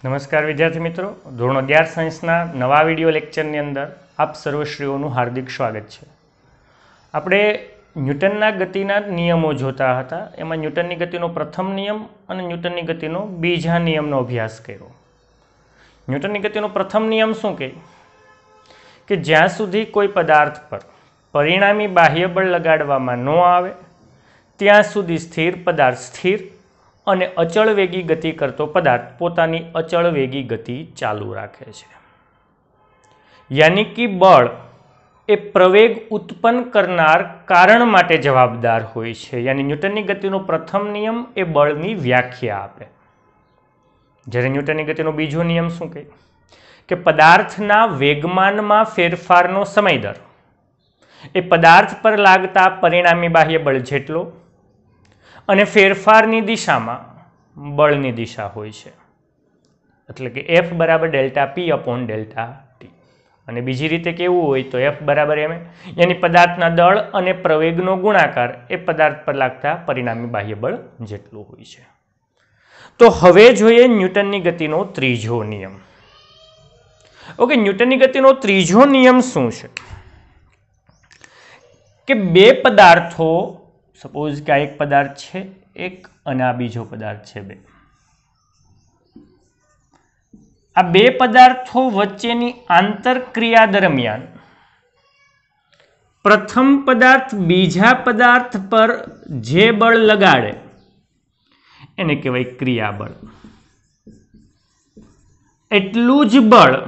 નમસ્કાર વિદ્યાર્થી મિત્રો, ધોરણ 11 સાયન્સના નવા વિડીયો લેક્ચરની અંદર આપ સર્વશ્રીઓનું હાર્દિક સ્વાગત છે. આપણે ન્યૂટનના ગતિના નિયમો જોતા હતા. એમાં ન્યૂટનની ગતિનો પ્રથમ નિયમ અને ન્યૂટનની ગતિનો બીજા નિયમનો અભ્યાસ કર્યો. ન્યૂટનની ગતિનો પ્રથમ નિયમ શું કહે કે જ્યાં સુધી કોઈ પદાર્થ પર પરિણામી બાહ્ય બળ લગાડવામાં ન આવે ત્યાં સુધી સ્થિર પદાર્થ સ્થિર અને અચળ વેગી ગતિ કરતો પદાર્થ પોતાની અચળ વેગી ગતિ ચાલુ રાખે છે. યાની કે બળ એ પ્રવેગ ઉત્પન્ન કરનાર કારણ માટે જવાબદાર હોય છે. યાની ન્યૂટનની ગતિનો પ્રથમ નિયમ એ બળની વ્યાખ્યા આપે. જ્યારે ન્યૂટનની ગતિનો બીજો નિયમ શું કહે કે પદાર્થના વેગમાનમાં ફેરફારનો સમય દર એ પદાર્થ પર લાગતા પરિણામી બાહ્ય બળ જેટલો અને ફેરફારની દિશામાં બળની દિશા હોય છે. એટલે કે F બરાબર delta P upon delta T. અને બીજી રીતે કેવું હોય તો F બરાબર ma, યાની પદાર્થના દળ અને પ્રવેગનો ગુણાકાર એ પદાર્થ પર લાગતા પરિણામી બાહ્ય બળ જેટલું હોય છે. તો હવે જોઈએ ન્યૂટનની ગતિનો ત્રીજો નિયમ. ઓકે, ન્યૂટનની ગતિનો ત્રીજો નિયમ શું છે કે બે પદાર્થો, સપોઝ કે આ એક પદાર્થ છે એક અને આ બીજો પદાર્થ છે બે. આ બે પદાર્થો વચ્ચેની આંતરક્રિયા દરમિયાન પ્રથમ પદાર્થ બીજા પદાર્થ પર જે બળ લગાડે એને કહેવાય ક્રિયાબળ. એટલું જ બળ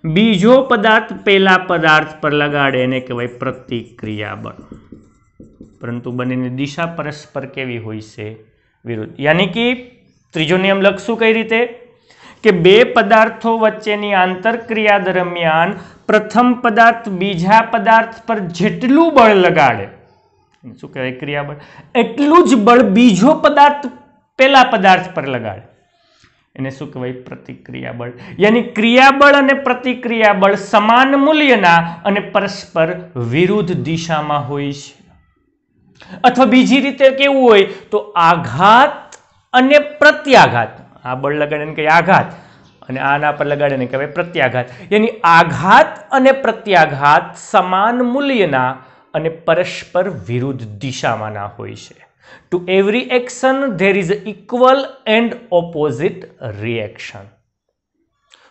બીજો પદાર્થ પેલા પદાર્થ પર લગાડે એને કહેવાય પ્રતિક્રિયા બળ. પરંતુ બંનેની દિશા પરસ્પર કેવી હોય છે? વિરુદ્ધ. યાની કે ત્રીજો નિયમ લખશું કઈ રીતે કે બે પદાર્થો વચ્ચેની આંતરક્રિયા દરમિયાન પ્રથમ પદાર્થ બીજા પદાર્થ પર જેટલું બળ લગાડે શું કહેવાય ક્રિયાબળ, એટલું જ બળ બીજો પદાર્થ પેલા પદાર્થ પર લગાડે એને શું કહેવાય પ્રતિક્રિયા બળ. યાની ક્રિયાબળ અને પ્રતિક્રિયા બળ સમાન મૂલ્યના અને પરસ્પર વિરુદ્ધ દિશામાં હોય છે. અથવા બીજી રીતે કેવું હોય તો આઘાત અને પ્રત્યાઘાત. આ બળ લગાડે કઈ આઘાત અને આના પર લગાડે ને કહેવાય પ્રત્યાઘાત. યાની આઘાત અને પ્રત્યાઘાત સમાન મૂલ્યના અને પરસ્પર વિરુદ્ધ દિશામાંના હોય છે. To every action there is equal and opposite reaction.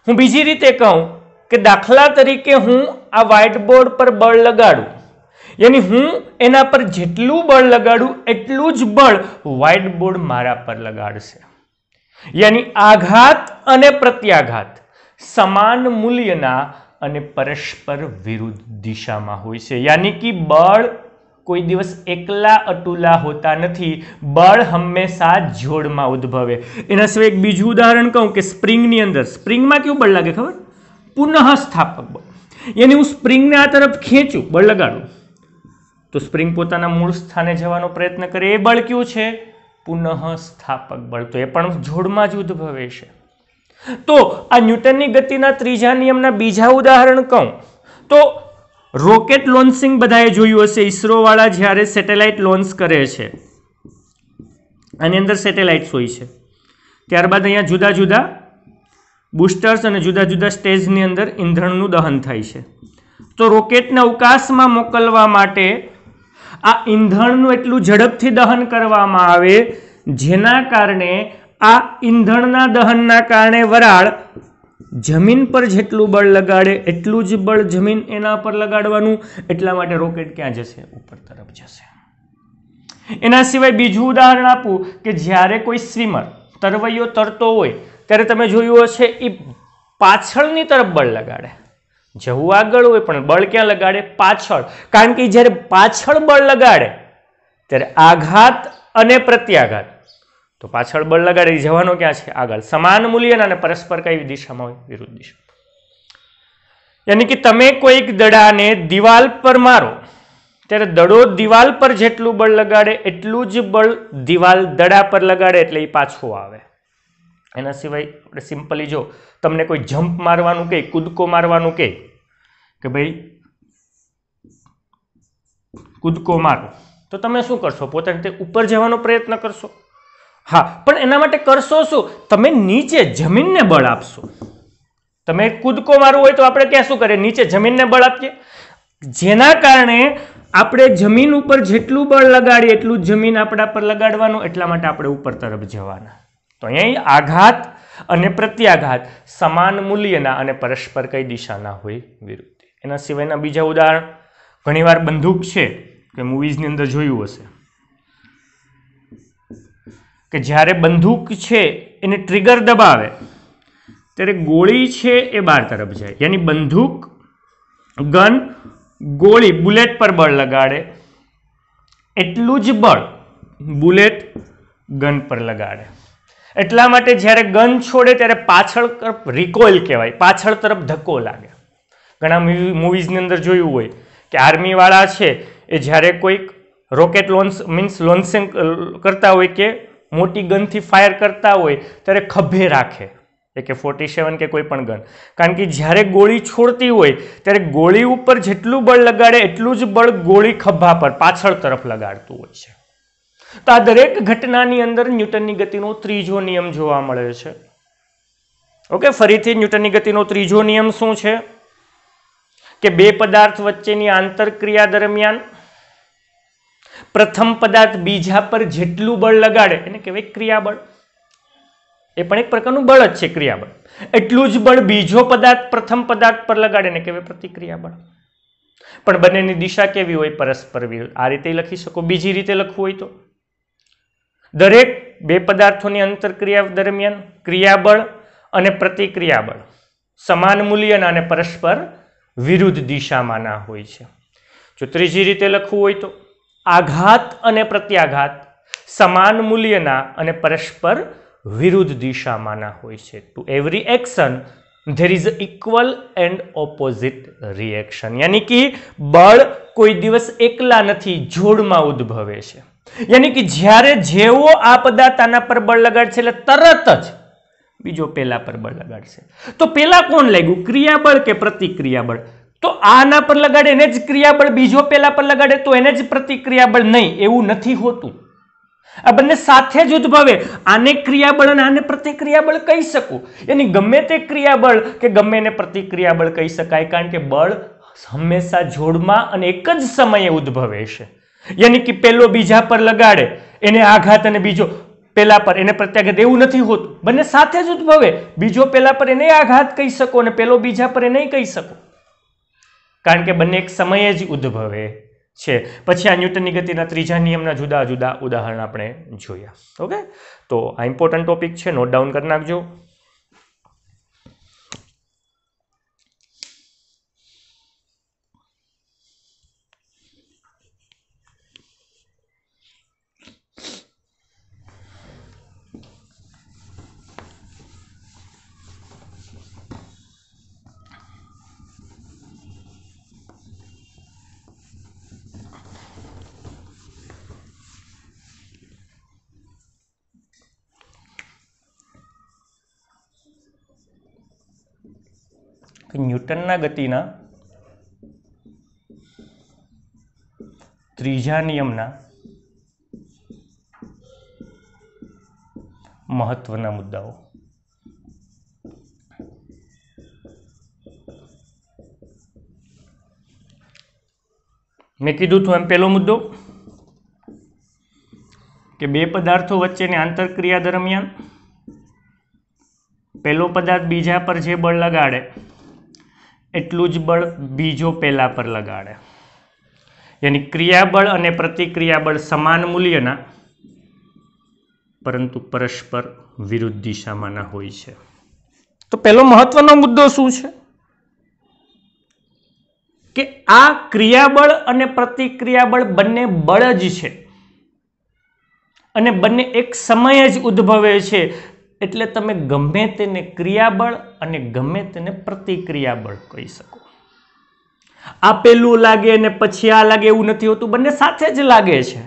હું બીજી રીતે કહું કે દાખલા તરીકે હું આ વ્હાઇટ બોર્ડ પર બળ લગાડું, યાની હું એના પર જેટલું બળ લગાડું એટલું જ બળ વ્હાઇટ બોર્ડ મારા પર લગાડશે. યાની આઘાત અને પ્રત્યાઘાત સમાન મૂલ્યના અને પરસ્પર વિરુદ્ધ દિશામાં હોય છે. યાની કે બળ કોઈ દિવસ એકલા અતુલા હોતા નથી, બળ હંમેશા જોડમાં ઉદ્ભવે. એના સિવાય એક બીજું ઉદાહરણ કહું કે સ્પ્રિંગની અંદર, સ્પ્રિંગમાં કેવું બળ લાગે ખબર? પુનઃસ્થાપક બળ. યાની હું સ્પ્રિંગને આ તરફ ખેંચું, બળ લગાડું તો સ્પ્રિંગ પોતાના મૂળ સ્થાને જવાનો પ્રયત્ન કરે. એ બળ કયું છે? પુનઃસ્થાપક બળ. તો એ પણ જોડમાં જ ઉદ્ભવે છે. તો આ ન્યૂટનની ગતિના ત્રીજા નિયમના બીજા ઉદાહરણ કહું તો રોકેટ લોન્ચિંગ બધાએ જોયું હશે. ઈસરો વાળા જ્યારે સેટેલાઇટ લોન્ચ કરે છે આની અંદર સેટેલાઇટ્સ હોય છે, ત્યારબાદ અહીંયા જુદા જુદા બુસ્ટર્સ અને જુદા જુદા સ્ટેજની અંદર ઈંધણનું દહન થાય છે. તો રોકેટને અવકાશમાં મોકલવા માટે આ ઈંધણનું એટલું ઝડપથી દહન કરવામાં આવે જેના કારણે આ ઈંધણના દહનના કારણે વરાળ જમીન પર જેટલું બળ લગાડે એટલું જ બળ જમીન એના પર લગાડવાનું. એટલા માટે રોકેટ ક્યાં જશે? ઉપર તરફ જશે. એના સિવાય બીજું ઉદાહરણ આપું કે જ્યારે કોઈ સ્વિમર તરવૈયો તરતો હોય ત્યારે તમે જોયું હશે એ પાછળની તરફ બળ લગાડે. જવું આગળ હોય પણ બળ ક્યાં લગાડે? પાછળ. કારણ કે જ્યારે પાછળ બળ લગાડે ત્યારે આઘાત અને પ્રત્યાઘાત, તો પાછળ બળ લગાડે જવાનો ક્યાં છે? આગળ. સમાન મૂલ્યના અને પરસ્પર કઈ દિશામાં હોય? વિરુદ્ધ દિશા. યાની કે તમે કોઈક દડાને દિવાલ પર મારો ત્યારે દડો દિવાલ પર જેટલું બળ લગાડે એટલું જ બળ દિવાલ દડા પર લગાડે એટલે એ પાછો આવે. એના સિવાય આપણે સિમ્પલી જો તમને કોઈ જમ્પ મારવાનું કહે, કૂદકો મારવાનું કહે કે ભાઈ કૂદકો મારો, તો તમે શું કરશો? પોતાની રીતે ઉપર જવાનો પ્રયત્ન કરશો. હા, પણ એના માટે કરશો શું? તમે નીચે જમીનને બળ આપશો. તમે કૂદકો મારવું હોય તો આપણે ક્યાં શું કરીએ? નીચે જમીનને બળ આપીએ, જેના કારણે આપણે જમીન ઉપર જેટલું બળ લગાડીએ એટલું જમીન આપણા પર લગાડવાનું, એટલા માટે આપણે ઉપર તરફ જવાના. તો અહીંયા આઘાત અને પ્રત્યાઘાત સમાન મૂલ્યના અને પરસ્પર કઈ દિશાના હોય? વિરુદ્ધ. એના સિવાયના બીજા ઉદાહરણ ઘણીવાર બંદૂક છે કે મૂવીઝની અંદર જોયું હશે કે જ્યારે બંદૂક છે એને ટ્રિગર દબાવે ત્યારે ગોળી છે એ બહાર તરફ જાય, યાની બંદૂક ગન ગોળી બુલેટ પર બળ લગાડે એટલું જ બળ બુલેટ ગન પર લગાડે. એટલા માટે જ્યારે ગન છોડે ત્યારે પાછળ તરફ રિકોઇલ કહેવાય, પાછળ તરફ ધક્કો લાગે. ઘણા મૂવીઝની અંદર જોયું હોય કે આર્મીવાળા છે એ જ્યારે કોઈક રોકેટ લોન્ચિંગ કરતા હોય કે મોટી ગનથી ફાયર કરતા હોય ત્યારે ખભે રાખે, AK-47 કે કોઈ પણ ગન, કારણ કે જ્યારે ગોળી છોડતી હોય ત્યારે ગોળી ઉપર જેટલું બળ લગાડે એટલું જ બળ ગોળી ખભા પર પાછળ તરફ લગાડતું હોય છે. તો આ દરેક ઘટનાની અંદર ન્યૂટનની ગતિનો ત્રીજો નિયમ જોવા મળે છે. ઓકે, ફરીથી ન્યૂટનની ગતિનો ત્રીજો નિયમ શું છે કે બે પદાર્થ વચ્ચેની આંતરક્રિયા દરમિયાન પ્રથમ પદાર્થ બીજા પર જેટલું બળ લગાડે એને કહેવાય ક્રિયાબળ. એ પણ એક પ્રકારનું બળ જ છે, ક્રિયાબળ. એટલું જ બળ બીજો પદાર્થ પ્રથમ પદાર્થ પર લગાડે ને કહેવાય પ્રતિક્રિયાબળ. પણ બંનેની દિશા કેવી હોય? પરસ્પર વિરુદ્ધ. આ રીતે લખી શકો. બીજી રીતે લખવું હોય તો દરેક બે પદાર્થોની આંતરક્રિયા દરમિયાન ક્રિયાબળ અને પ્રતિક્રિયાબળ સમાન મૂલ્યના અને પરસ્પર વિરુદ્ધ દિશામાંના હોય છે. જો ત્રીજી રીતે લખવું હોય તો આઘાત અને પ્રત્યાઘાત સમાન મૂલ્યના અને પરસ્પર વિરુદ્ધ દિશામાંના હોય છે. To every action there is equal and opposite reaction. યાની કે બળ કોઈ દિવસ એકલા નથી, જોડમાં ઉદ્ભવે છે. યાની કે જ્યારે જેવો આ પદાર્થ આના પર બળ લગાડશે એટલે તરત જ બીજો પેલા પર બળ લગાડશે. તો પેલા કોણ લાગ્યું? ક્રિયાબળ કે પ્રતિક્રિયાબળ? તો આના પર લગાડે એને જ ક્રિયાબળ, બીજો પેલા પર લગાડે તો એને જ પ્રતિક્રિયાબળ. નહીં, એવું નથી હોતું. આ બંને સાથે જ ઉદ્ભવે. આને ક્રિયાબળ અને આને પ્રતિક્રિયાબળ કહી શકું. એની ગમે તે ક્રિયાબળ કે ગમે એને પ્રતિક્રિયાબળ કહી શકાય, કારણ કે બળ હંમેશા જોડમાં અને એક જ સમયે ઉદ્ભવે છે. યાની કે પેલો બીજા પર લગાડે એને આઘાત અને બીજો પેલા પર એને પ્રત્યાઘાત, એવું નથી હોતું. બંને સાથે જ ઉદ્ભવે. બીજો પેલા પર એને આઘાત કહી શકો અને પેલો બીજા પર એને કહી શકો, કારણ કે બંને એક સમયે જ ઉદ્ભવે છે. પછી આ ન્યૂટનની ગતિના ત્રીજા નિયમના જુદા જુદા ઉદાહરણ આપણે જોયા. ઓકે, તો આ ઇમ્પોર્ટન્ટ ટોપિક છે, નોટ ડાઉન કરી નાખજો. ન્યૂટનના ગતિના ત્રીજા નિયમના મહત્વના મુદ્દાઓ. મેં કીધું હતું એમ પહેલો મુદ્દો કે બે પદાર્થો વચ્ચેની આંતરક્રિયા દરમિયાન પહેલો પદાર્થ બીજા પર જે બળ લગાડે એટલું જ બળ બીજો પેલા પર લગાડે. યાની ક્રિયાબળ અને પ્રતિક્રિયાબળ સમાન મૂલ્યના પરંતુ પરસ્પર વિરુદ્ધ દિશામાંના હોય છે. તો પહેલો મહત્વનો મુદ્દો શું છે કે આ ક્રિયાબળ અને પ્રતિક્રિયાબળ બંને બળ જ છે અને બંને એક સમયે જ ઉદ્ભવે છે. એટલે તમે ગમે તેને ક્રિયાબળ અને ગમે તેને પ્રતિક્રિયાબળ કહી શકો. આ પેલું લાગે અને પછી આ લાગે એવું નથી હોતું, બંને સાથે જ લાગે છે.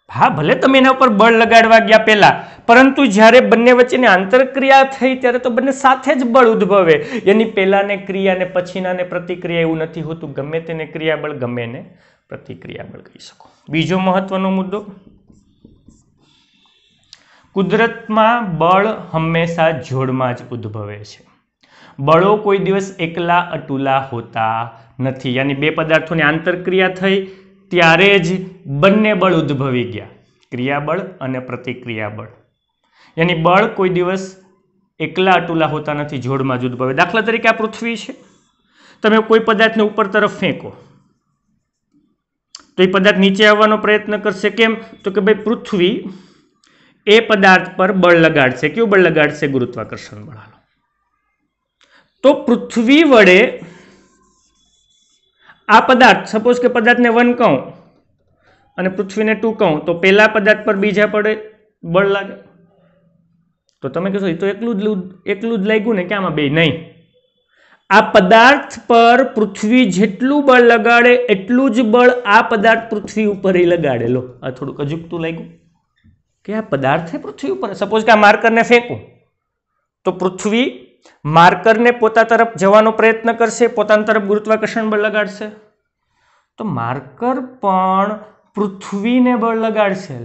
હા, ભલે તમે એના ઉપર બળ લગાડવા ગયા પહેલા, પરંતુ જ્યારે બંને વચ્ચેની આંતરક્રિયા થઈ ત્યારે તો બંને સાથે જ બળ ઉદ્ભવે. એની પહેલાને ક્રિયા ને પછીનાને પ્રતિક્રિયા એવું નથી હોતું. ગમે તેને ક્રિયાબળ ગમે એને પ્રતિક્રિયાબળ કહી શકો. બીજો મહત્વનો મુદ્દો કુદરતમાં બળ હંમેશા જોડમાં જ ઉદ્ભવે છે. બળો કોઈ દિવસ એકલા અતુલા હોતા નથી. યાની બે પદાર્થોની આંતરક્રિયા થઈ ત્યારે જ બંને બળ ઉદ્ભવી ગયા, ક્રિયાબળ અને પ્રતિક્રિયાબળ. યાની બળ કોઈ દિવસ એકલા અતુલા હોતા નથી, જોડમાં જ ઉદ્ભવે. દાખલા તરીકે આ પૃથ્વી છે, તમે કોઈ પદાર્થને ઉપર તરફ ફેંકો તો એ પદાર્થ નીચે આવવાનો પ્રયત્ન કરશે. કેમ? તો કે ભાઈ પૃથ્વી એ પદાર્થ પર બળ લગાડશે. કયું બળ લગાડશે? ગુરુત્વાકર્ષણ બળ. તો પૃથ્વી વડે આ પદાર્થ, સપોઝ કે પદાર્થને 1 કહું અને પૃથ્વીને 2 કહું, તો પહેલા પદાર્થ પર બીજા પડે બળ લાગે. તો તમે કહેશો એ તો એકલું જ લાગ્યું ને, કે આમાં બે? નહીં. આ પદાર્થ પર પૃથ્વી જેટલું બળ લગાડે એટલું જ બળ આ પદાર્થ પૃથ્વી ઉપર લગાડે. લો, આ થોડુંક અજુગતું લાગ્યું કે આ પદાર્થ પૃથ્વી ઉપર. સપોઝ કે આ માર્કરને ફેંકું તો પૃથ્વી માર્કરને પોતા તરફ જવાનો પ્રયત્ન કરશે, પોતાની તરફ ગુરુત્વાકર્ષણ બળ લગાડશે. તો માર્કર પણ પૃથ્વીને બળ લગાડશે.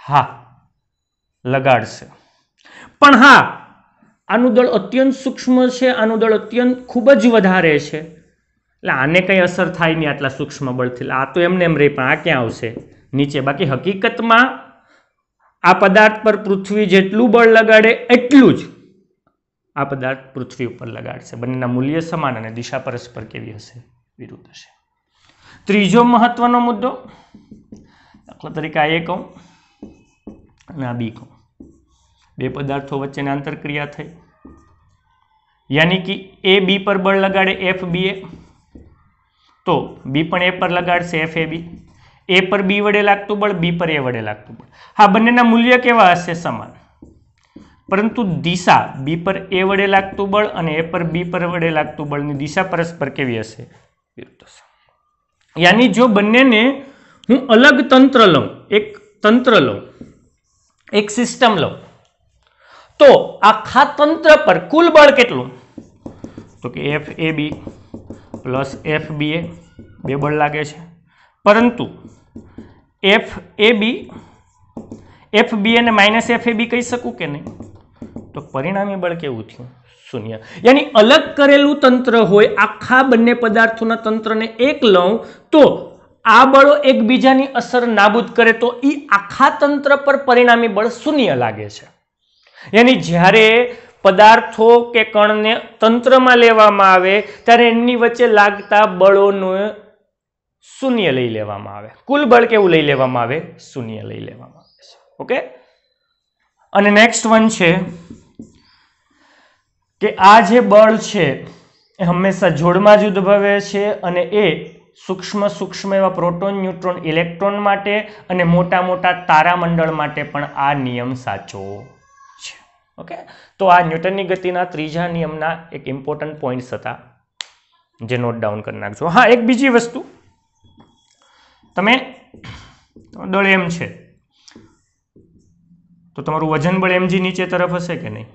હા, લગાડશે. પણ હા, આનું દળ અત્યંત સૂક્ષ્મ છે, આનું દળ અત્યંત ખૂબ જ વધારે છે, એટલે આને કંઈ અસર થાય નહીં આટલા સૂક્ષ્મ બળથી. આ તો એમને એમ રહી, પણ આ ક્યાં આવશે? નીચે. બાકી હકીકતમાં આ પદાર્થ પર પૃથ્વી જેટલું બળ લગાડે એટલું જ આ પદાર્થ પૃથ્વી ઉપર લગાડશે. બંનેના મૂલ્ય સમાન અને દિશા પરસ્પર કેવી હશે? વિરુદ્ધ હશે. ત્રીજો મહત્વનો મુદ્દો, દાખલા તરીકે આ એ કહું અને આ બી કહું, બે પદાર્થો વચ્ચેની આંતરક્રિયા થઈ, યાની કે એ બી પર બળ લગાડે, એફ બી એ, તો બી પણ એ પર લગાડશે, એફ એ બી. એ પર બી વડે લાગતું બળ, બી પર એ વડે લાગતું બળ. હા, બંનેના મૂલ્ય કેવા હશે? સમાન. પરંતુ દિશા બી પર એ વડે લાગતું બળ અને એ પર બી પર વડે લાગતું બળની દિશા પરસ્પર કેવી હશે? વિરુદ્ધ હશે. યાની જો બંનેને હું અલગ તંત્ર લઉં, એક તંત્ર લઉં, એક સિસ્ટમ લઉં, તો આખા તંત્ર પર કુલ બળ કેટલું? તો કે F A B plus F બી એ, બે બળ લાગે છે. પરંતુ એફ એ બી, એફ બી અને માઇનસ એફ એ બી કહી શકું કે નહીં? તો પરિણામી બળ કેવું થયું? શૂન્ય. યાની અલગ કરેલું તંત્ર હોય, આખા બંને પદાર્થોના તંત્રને એક લઉં તો આ બળો એકબીજાની અસર નાબૂદ કરે તો એ આખા તંત્ર પર પરિણામી બળ શૂન્ય લાગે છે. યાની જ્યારે પદાર્થો કે કણને તંત્રમાં લેવામાં આવે ત્યારે એમની વચ્ચે લાગતા બળોનું શૂન્ય લઈ લેવામાં આવે. કુલ બળ કેવું લઈ લેવામાં આવે? શૂન્ય લઈ લેવામાં આવે છે. ઓકે. અને નેક્સ્ટ વન છે કે આ જે બળ છે એ હંમેશા જોડમાં જ ઉદ્ભવે છે અને એ સૂક્ષ્મ એવા પ્રોટોન, ન્યુટ્રોન, ઇલેક્ટ્રોન માટે અને મોટા મોટા તારામંડળ માટે પણ આ નિયમ સાચો છે. ઓકે. તો આ ન્યૂટનની ગતિના ત્રીજા નિયમના એક ઇમ્પોર્ટન્ટ પોઈન્ટ્સ હતા, જે નોટ ડાઉન કરી નાખજો. હા, એક બીજી વસ્તુ, તમે દળ એમ છે તો તમારું વજન બળ mg નીચે તરફ હશે કે નહીં?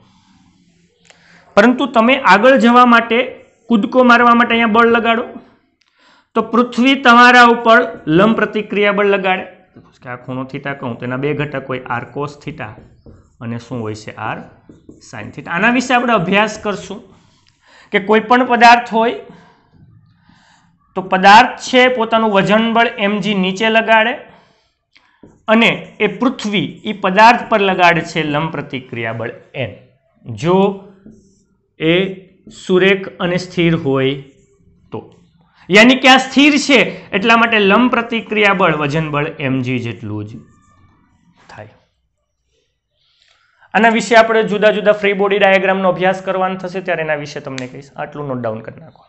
પરંતુ તમે આગળ જવા માટે, કૂદકો મારવા માટે અહીંયા બળ લગાડો તો પૃથ્વી તમારા ઉપર લંબ પ્રતિક્રિયા બળ લગાડે. આ ખૂણો થીટા કહું તો એના બે ઘટક હોય, આર કોસ થીટા અને શું હોય છે? R sine theta. આના વિશે આપણે અભ્યાસ કરશું કે કોઈ પણ પદાર્થ હોય તો પદાર્થ છે પોતાનું વજન બળ mg નીચે લગાડે અને એ પૃથ્વી એ પદાર્થ પર લગાડે છે લંબ પ્રતિક્રિયા બળ n. જો એ સુરેખ અને સ્થિર હોય તો, યાની કે આ સ્થિર છે એટલા માટે લંબ પ્રતિક્રિયા બળ વજન બળ mg જેટલું જ થાય. આના વિશે આપણે જુદા જુદા ફ્રી બોડી ડાયાગ્રામનો અભ્યાસ કરવાનો થશે ત્યારે એના વિશે તમને કહીશ. આટલું નોટ ડાઉન કરી નાખો.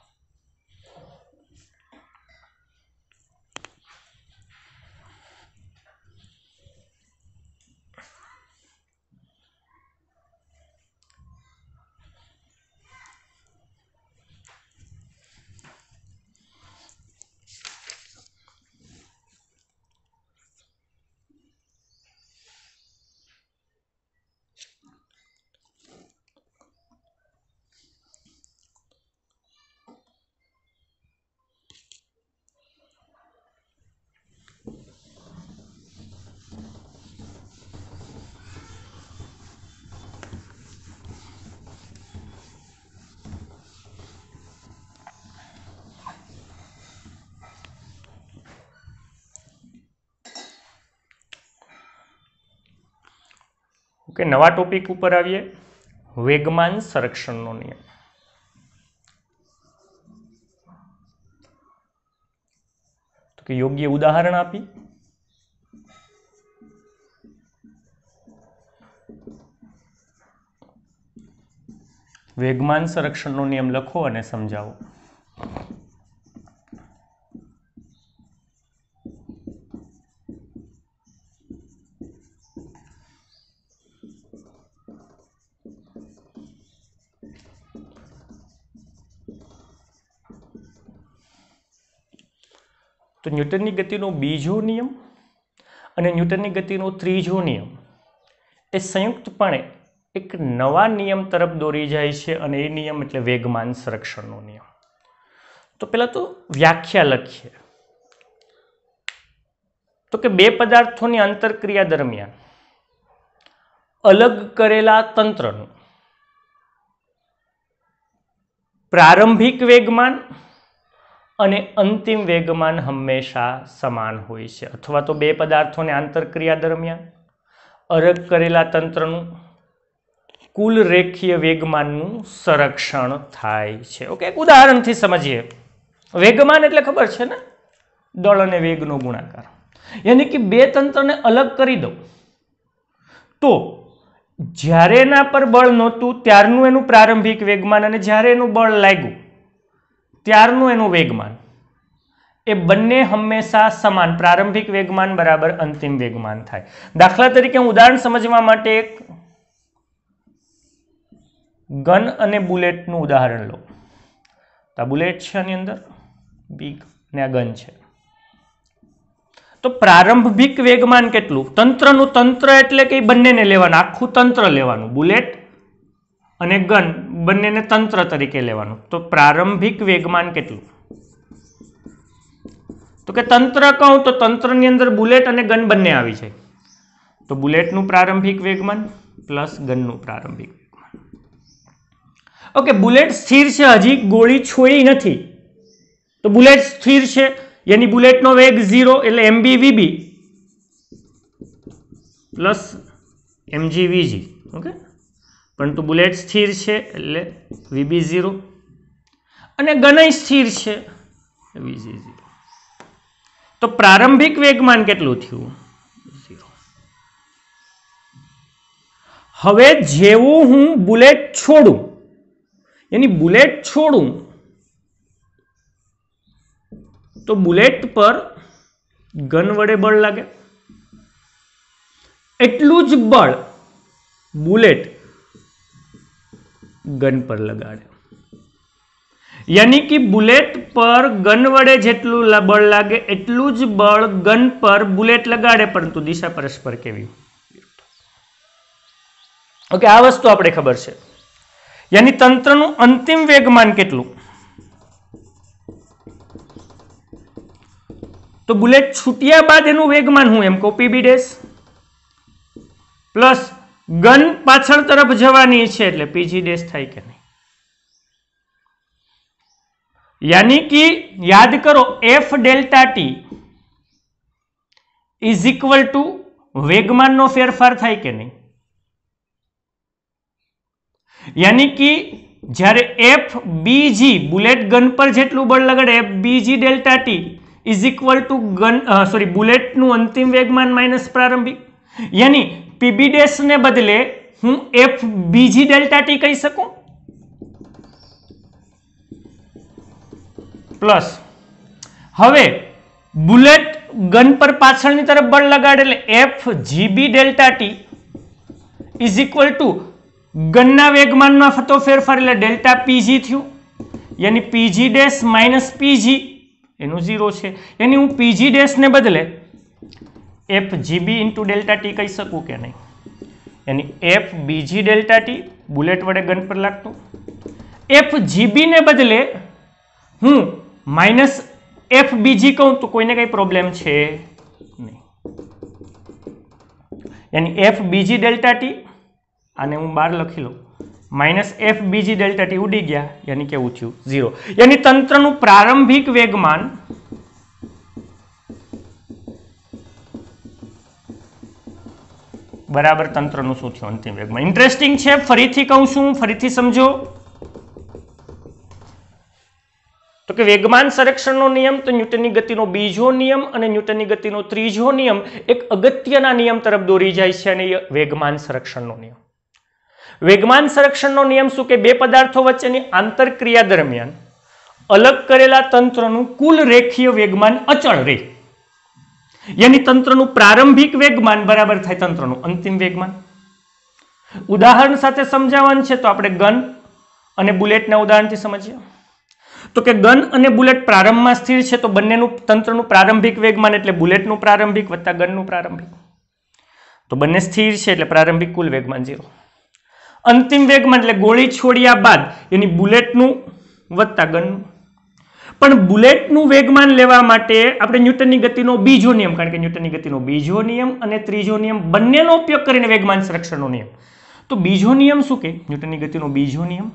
ओके, नवा टॉपिक पर आવીએ, वेगमान संरक्षणનો नियम। तो कि योग्य उदाहरण आपी वेगमान संरक्षणનો नियम लखो અને સમજાવો। तो न्यूटननी गतिनो बीजो नियम અને ન્યૂટનની ગતિનો ત્રીજો નિયમ એ સંયુક્તપણે એક નવા નિયમ તરફ દોરી જાય છે અને એ નિયમ એટલે વેગમાન સંરક્ષણનો નિયમ। તો પહેલા તો વ્યાખ્યા લખીએ તો કે બે પદાર્થોની આંતરક્રિયા દરમિયાન અલગ કરેલા તંત્રનું પ્રારંભિક વેગમાન અને અંતિમ વેગમાન હંમેશા સમાન હોય છે, અથવા તો બે પદાર્થોની આંતરક્રિયા દરમિયાન અલગ કરેલા તંત્રનું કુલ રેખીય વેગમાનનું સંરક્ષણ થાય છે। ઓકે, એક ઉદાહરણથી સમજીએ। વેગમાન એટલે ખબર છે ને, દળ અને વેગનો ગુણાકાર। યાની કે બે તંત્રને અલગ કરી દઉં તો જ્યારે એના પર બળ નહોતું ત્યારનું એનું પ્રારંભિક વેગમાન અને જ્યારે એનું બળ લાગ્યું ત્યારનું એનું વેગમાન એ બંને હંમેશા સમાન, પ્રારંભિક વેગમાન બરાબર અંતિમ વેગમાન થાય। દાખલા તરીકે હું ઉદાહરણ સમજવા માટે એક ગન અને બુલેટનું ઉદાહરણ લઉં। તો આ બુલેટ છે, આની અંદર બી અને આ ગન છે। તો પ્રારંભિક વેગમાન કેટલું? તંત્રનું, તંત્ર એટલે કે બંનેને લેવાનું, આખું તંત્ર લેવાનું, બુલેટ અને ગન બંનેને તંત્ર તરીકે લેવાનું। તો પ્રારંભિક વેગમાન કેટલું? તો કે તંત્ર કહું તો તંત્રની અંદર બુલેટ અને ગન બંને આવી જાય, તો બુલેટનું પ્રારંભિક વેગમાન પ્લસ ગનનું પ્રારંભિક વેગમાન। ઓકે, બુલેટ સ્થિર છે, હજી ગોળી છોડી નથી, તો બુલેટ સ્થિર છે, यानी बुलेट नो वेग 0 એટલે mb vb plus mg vg। Okay, परंतु बुलेट स्थिर है એટલે vb 0 અને ગનય સ્થિર છે vg 0। तो प्रारंभिक वेगमान કેટલું થયું? 0। હવે જેવું હું બુલેટ છોડું, यानी बुलेट छोड़ू तो बुलेट पर गन वडे बळ लागे, एटलू ज बळ बुलेट गन पर लगाड़े। यानी कि बुलेट पर गन वडे जेटलू बळ लागे एटलू ज बळ गन पर बुलेट लगाड़े, परंतु दिशा परस्पर केवी। ओके, आ वस्तु आपणे खबर छे। यानी तंत्रनु अंतिम वेगमान केटलू? तो बुलेट छूटिया बाद एनु वेगमान हूँ एम को पीबी डैश प्लस गन पाछळ तरफ जवानी छे એટલે पीजी डैश थाय के नहीं। यानी कि याद करो F delta T is equal to वेगमान नो फेरफार थाय के नहीं। यानी कि જ્યારે एफ बीजी बुलेट गन पर जेटलू बळ लगाडे F BG delta T is equal to gun bullet नु अंतिम वेगमान माइनस प्रारंभिक। यानी पीबी डैश ने बदले हूँ एफ बीजी डेल्टा टी कही सकूं प्लस हवे बुलेट गन पर पाछळनी तरफ बळ लगाडे એટલે F GB delta T is equal to गनना वेगमान में थतो फेरफार એટલે डेल्टा पीजी थयुं। यानी पीजी डैश माइनस पीजी एनु 0 छे। यानी हूँ पीजी डैश ने बदले F GB into delta T कही सकूँ के नहीं। यानी F BG delta T bullet वडे गन पर लागतुं, एफ जीबी ने बदले हूँ माइनस एफ बीजी कहूँ तो कोई ने कई प्रॉब्लम छे नहीं। यानी एफ बीजी डेल्टा टी आने हूँ 12 लखी लो minus F BG delta T उड़ी गया, यानी केवुं थयुं 0। यानी तंत्रनु प्रारंभिक वेगमान बराबर तंत्रનું શું થયું અંતિમ વેગમાન. ઇન્ટરેસ્ટિંગ છે, ફરીથી કહું છું, ફરીથી સમજો. તો કે વેગમાન સંરક્ષણનો નિયમ તો ન્યૂટનની ગતિનો બીજો નિયમ અને ન્યૂટનની ગતિનો ત્રીજો નિયમ એક અગત્યના નિયમ તરફ દોરી જાય છે, અને એ વેગમાન સંરક્ષણનો નિયમ. વેગમાન સંરક્ષણનો નિયમ શું કે બે પદાર્થો વચ્ચેની આંતરક્રિયા દરમિયાન અલગ કરેલા તંત્રનું કુલ રેખીય વેગમાન અચળ રહે. યાની તંત્રનું પ્રારંભિક વેગમાન બરાબર થાય તંત્રનું અંતિમ વેગમાન. ઉદાહરણ સાથે સમજાવવાનું છે તો આપણે ગન અને બુલેટના ઉદાહરણથી સમજીએ. તો કે ગન અને બુલેટ પ્રારંભમાં સ્થિર છે, તો બંનેનું તંત્રનું પ્રારંભિક વેગમાન એટલે બુલેટનું પ્રારંભિક વત્તા ગનનું પ્રારંભિક, તો બંને સ્થિર છે એટલે પ્રારંભિક કુલ વેગમાન 0. અંતિમ વેગમાન એટલે ગોળી છોડ્યા બાદ એની બુલેટનું વત્તા ગનનું. પણ બુલેટનું વેગમાન લેવા માટે આપણે ન્યૂટનની ગતિનો બીજો નિયમ, કારણ કે ન્યૂટનની ગતિનો બીજો નિયમ અને ત્રીજો નિયમ બંનેનો ઉપયોગ કરીને વેગમાન સંરક્ષણનો નિયમ. તો બીજો નિયમ શું કે ન્યૂટનની ગતિનો બીજો નિયમ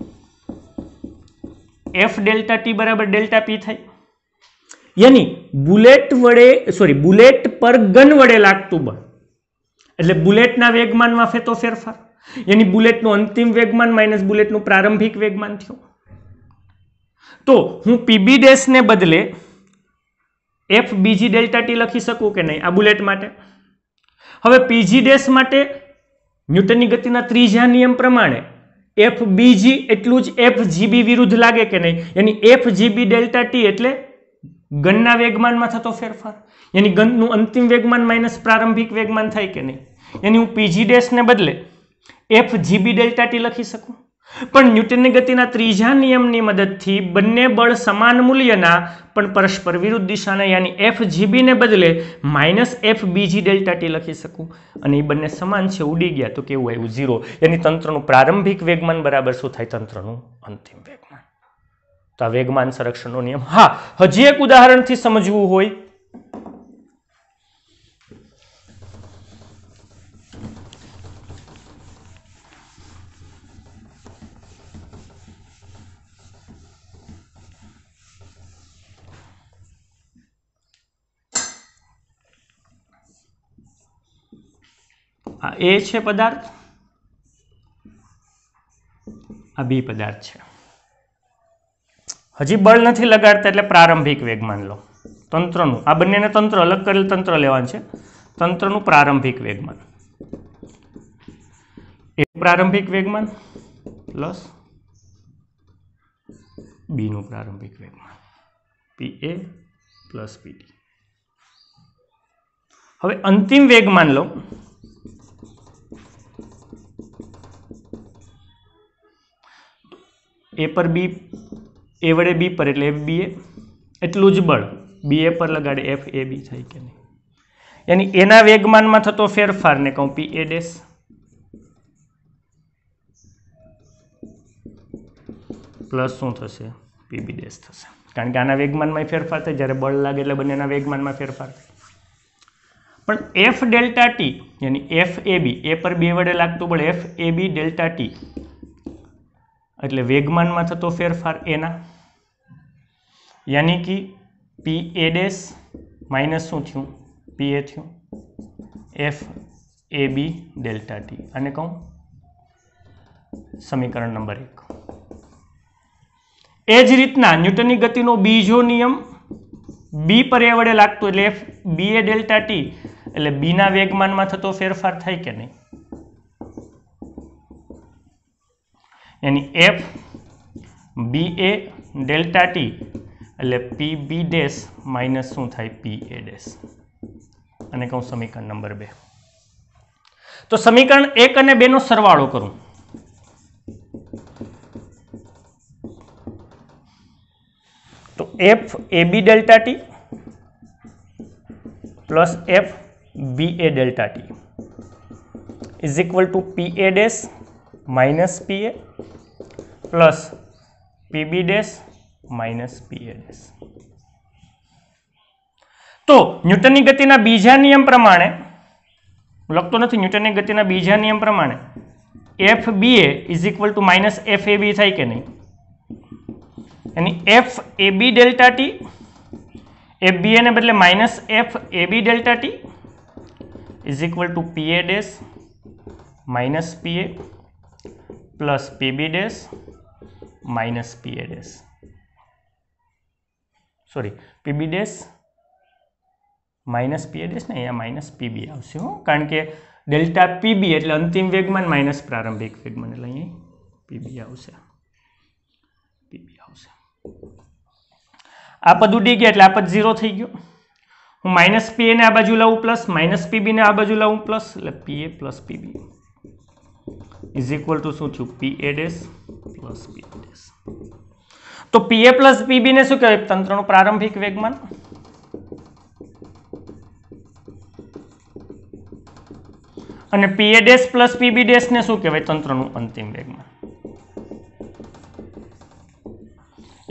F ડેલ્ટા ટી બરાબર ડેલ્ટા પી થાય. યાની બુલેટ પર ગન વડે લાગતું બળ એટલે બુલેટના વેગમાનમાં થતો ફેરફાર, યાની બુલેટનું અંતિમ વેગમાન માઇનસ બુલેટનું પ્રારંભિક વેગમાન થયું. તો હું પીબી ડેશ ને બદલે એફ બીજી ડેલ્ટા ટી લખી શકું કે નહીં આ બુલેટ માટે. હવે પીજી ડેશ માટે ન્યૂટનની ગતિના ત્રીજા નિયમ પ્રમાણે એફ બીજી એટલું જ એફ જીબી વિરુદ્ધ લાગે કે નહીં, યાની એફ જીબી ડેલ્ટા ટી એટલે ગનના વેગમાનમાં થતો ફેરફાર, યાની ગનનું અંતિમ વેગમાન માઇનસ પ્રારંભિક વેગમાન થાય કે નહીં. યાની હું પીજી ડેશ ને બદલે એફ જીબી ડેલ્ટા ટી લખી શકું. પણ ન્યૂટનની ગતિના ત્રીજા નિયમની મદદથી બંને બળ સમાન મૂલ્યના પણ પરસ્પર વિરુદ્ધ દિશાના, યાની એફ જીબી ને બદલે માઇનસ એફ બીજી ડેલ્ટા ટી લખી શકું, અને એ બંને સમાન છે, ઉડી ગયા તો કેવું આવ્યું 0. યાની તંત્રનું પ્રારંભિક વેગમાન બરાબર શું થાય તંત્રનું અંતિમ વેગમાન. તો આ વેગમાન સંરક્ષણનો નિયમ. હા, હજી એક ઉદાહરણથી સમજવું હોય આ એ છે પદાર્થ, આ બી પદાર્થ છે. હજી બળ નથી લગાડતા એટલે પ્રારંભિક વેગમાન લો તંત્રનું. આ બંનેને તંત્ર અલગ કરેલ તંત્ર લેવાનું છે. તંત્રનું પ્રારંભિક વેગમાન એ પ્રારંભિક વેગમાન પ્લસ બી નું પ્રારંભિક વેગમાન પી એ પ્લસ પીડી. હવે અંતિમ વેગમાન લો એ પર બી, એ વડે બી પર એટલે એફ બી એ એટલું જ બળ બી એ પર લગાડે એફ એ બી થાય કે નહીં, યાની એના વેગમાનમાં થતો ફેરફારને કહું પી એ ડેશ પ્લસ શું થશે પીબી ડેશ થશે, કારણ કે આના વેગમાનમાં ફેરફાર થાય જ્યારે બળ લાગે એટલે બંનેના વેગમાનમાં ફેરફાર થાય. પણ F delta T યાની F A બી, એ પર બે વડે લાગતું બળ F A B delta T એટલે વેગમાનમાં થતો ફેરફાર એના, યાની કે પી એ ડેશ માઇનસ શું થયું પી એ થયું F A B delta T. આને કહું સમીકરણ નંબર 1. એ જ રીતના ન્યૂટનની ગતિનો બીજો નિયમ બી પર એ વડે લાગતો એટલે એફ બી એ ડેલ્ટા ટી એટલે બીના વેગમાનમાં થતો ફેરફાર થાય કે નહીં, यानी F B A delta T એટલે पी बी डैश माइनस शू थाय पी ए डैश અને કહું સમીકરણ નંબર 2. તો સમીકરણ 1 અને 2 નો સરવાળો કરું તો F A B delta T plus F B A delta T is equal to P A dash minus P A plus P B dash minus P A dash. तो न्यूटननी गतिना बीजा नियम प्रमाणे लगतो नथी, न्यूटननी गतिना बीजा नियम प्रमाणे F B A is equal to minus F A B थाय के नहीं, यानी F A B delta T F B A ने बदले minus F A B delta T is equal to P A dash minus PA plus PB dash minus PA dash, sorry PB dash minus PA dash ને અહીંયા minus PB આવશે હો, કારણ કે delta PB એટલે અંતિમ વેગમાન માઇનસ પ્રારંભિક વેગમાન એટલે અહીંયા પીબી આવશે, પીબી આવશે. આ પદ ઉડી ગયા એટલે આ પદ 0 થઈ ગયો. હું માઇનસ પીએ ને આ બાજુ લાવું પ્લસ, માઇનસ પીબી ને આ બાજુ લાવું પ્લસ, એટલે PA plus PB is equal to શું થયું? PA dash plus PB dash. તો પીએ પ્લસ પીબી ને શું કહેવાય? તંત્રનું પ્રારંભિક વેગમાન. અને પીએ ડેશ પ્લસ પીબી ડેશ ને શું કહેવાય? તંત્રનું અંતિમ વેગમાન.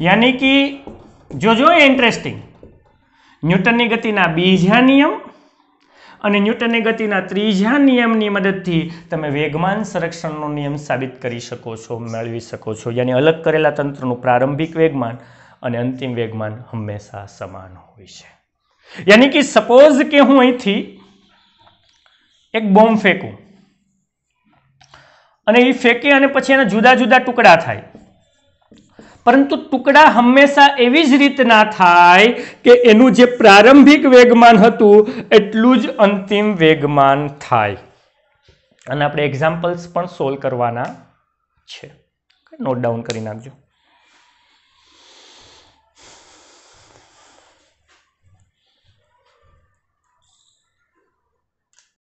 યાની કે જો ઇન્ટરેસ્ટિંગ, ન્યૂટનની ગતિના બીજા નિયમ અને ન્યૂટનની ગતિના ત્રીજા નિયમની મદદથી તમે વેગમાન સંરક્ષણનો નિયમ સાબિત કરી શકો છો, મેળવી શકો છો. યાની અલગ કરેલા તંત્રનું પ્રારંભિક વેગમાન અને અંતિમ વેગમાન હંમેશા સમાન હોય છે. યાની કે સપોઝ કે હું અહીંથી એક બોમ્બ ફેંકું અને એ ફેંકે અને પછી એના જુદા જુદા ટુકડા થાય, પરંતુ ટુકડા હંમેશા એવી જ રીતના થાય કે એનું જે પ્રારંભિક વેગમાન હતું એટલું જ અંતિમ વેગમાન થાય. અને આપણે એક્ઝામ્પલ્સ પણ સોલ્વ કરવાના છે, નોટ ડાઉન કરી નાખજો.